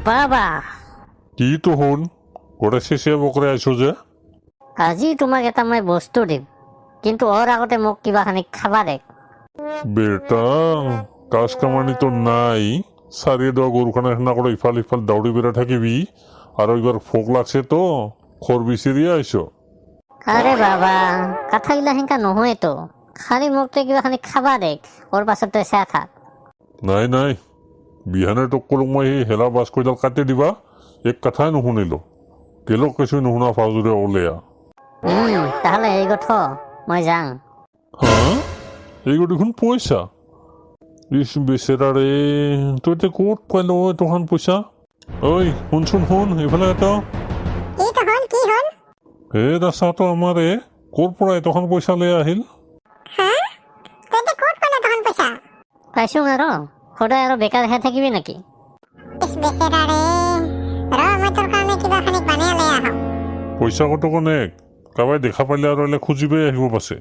বাবা কি তো হল গোটে শেষে বকরে আইছো যে আজি তোমাক এটা মই বস্তু দিম কিন্তু ওর আগতে মোক কিবা খানি খাবা দে বেটা কাজ কামানি তো নাই সারিয়ে দেওয়া গরুখানা না করে ইফাল ইফাল দাউড়ি বেড়ে থাকিবি আর ওইবার ফোক লাগছে তো খর বিছিরিয়ে আইছো আরে বাবা কথাগুলা হেঁকা নহয় তো খালি মোক তো কিবা খানি খাবা দে ওর পাছত তই চাই থাক নাই নাই বিহানে টক্কলক মই সেই হেলা বাছ কৈডাল কাটি দিবা এক কথাই নুশুনিলো কেলক কিছু নুশুনা ফাজুৰে ওলেয়া তাহলে এই গথ মই যাং হা এইগো দেখোন পইচা ইস বেচেৰা ৰে তই এতিয়া ক'ত পাইল তখন পইচা ঐ শুনচোন শুন এইফালে এটা হে ৰাস্তাটো আমাৰে ক'ৰ পৰা এতখন পইচা লৈ আহিল পাইছো আৰু সদায় আৰু বেকাৰ হৈ থাকিবি নেকি পইচা কত কনেক কাবাই দেখা পাইলে আৰু এলে খুজিবই আহিব পাছে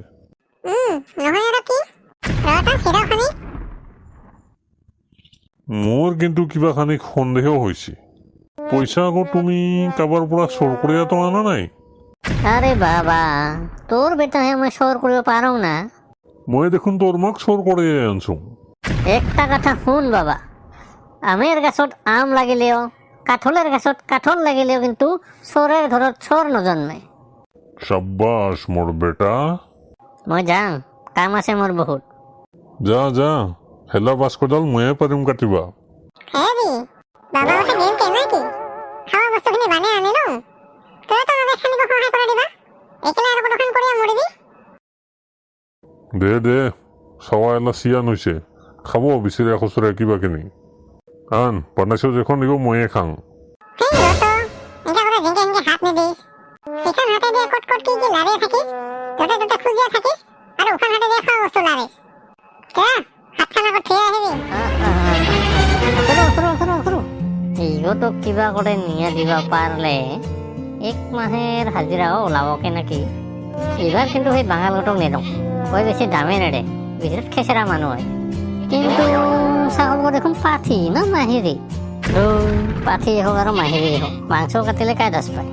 মোৰ কিন্তু কিবা খানি সন্দেহ হৈছে পইচা আকৌ তুমি কাৰোবাৰ পৰা চোৰ কৰি তো আনা নাই আৰে বাবা তোৰ বেটা হে মই সৰ কৰিব পারো না মই দেখোন তোর মাক চোর করে আনছো একটা কথা শুন বাবা আমের গাছত আম লাগিলেও কাঠলের গাছত কাঠল লাগিলেও কিন্তু চোরের ঘৰত চোৰ নজন্মে সাব্বাস মোৰ বেটা মই যাম কাম আছে মোৰ বহুত যা যা হেলা বাস্কডাল ময়ে পাৰিম কাটিবা দে দে চাৱা এলা চিয়ান হৈছে খাব বিচাৰি খুচুৰা কিবা কিনি আন বনাইছো যেখন দিব ময়ে খাং ইগোটক কিবা করে নিয়ে দিবা পারলে এক মাহের হাজিরাও ওলাবকে নাকি এবার কিন্তু সেই বাঙাল গোটক নেদো ওই বেশি দামে নেড়ে বিরাট খেসেরা মানুষ হয় কিন্তু ছাগলগো দেখোন পাঠি না মাহিরি পাঠি হোক আর মাহিরি হোক মাংস কাটিলে কাই দাস পায়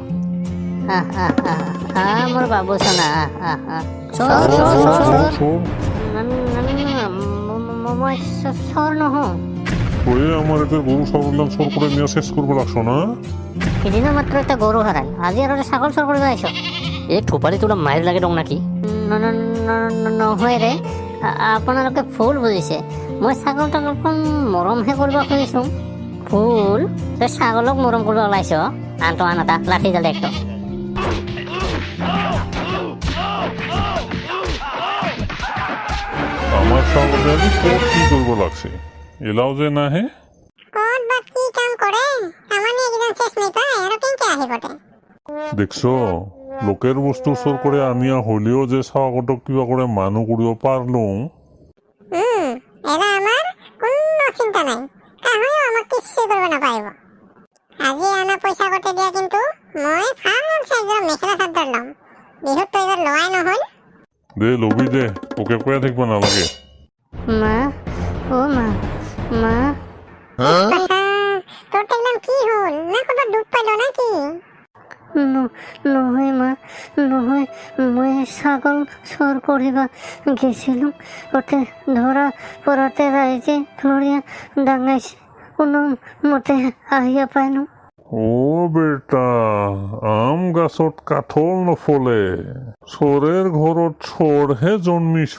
মোর বাবু সোনা মই চোর নহওঁ ওই আমার এতে গরু সরলাম চোর করে নিয়ে শেষ করবো লাগছো না সেদিনও মাত্র একটা গরু হারাল আজি আর ছাগল চোর করে আইছ এই থোপালি তোলা মাইর লাগে দং নাকি নহয় রে আপোনালোকে ফুল বুজিছে মই ছাগলটাক অকণ মৰমহে কৰিব খুজিছো ফুল তই ছাগলক মৰম কৰিব ওলাইছ আনটো আন এটা লাঠি জালে একটো আমার ছাগলে আমি ক'ত কি করবো লাগছে এলাও যে নাহে দেখছো লোকের বস্তু চোর করে আনিয়া হলেও যে ছাগলক কিবা করে মানুহ কৰিব পাৰলো আজি আনা পইচা গটে দিয়া কিন্তু মই ফাৰ্ম সাইজৰ মেখেলা চাদৰ লম বিহুত তো এবাৰ লোৱাই নহল দে লবি দে ওকে কয়া থাকিব নালাগে মা ও মা মা তোর দেখলাম কি হল না কোনো দুধ পাইলো নাকি নহয় মা নহয় মই ছাগল চোর করিবা গেছিলাম ওতে ধরা পড়াতে রাইজে ধরিয়া ডাঙাইছে কোনো মতে আহিয়া পাইনো ও বেটা আম গাছত কাঠল নফলে চোরের ঘৰত চোৰহে জন্মিছ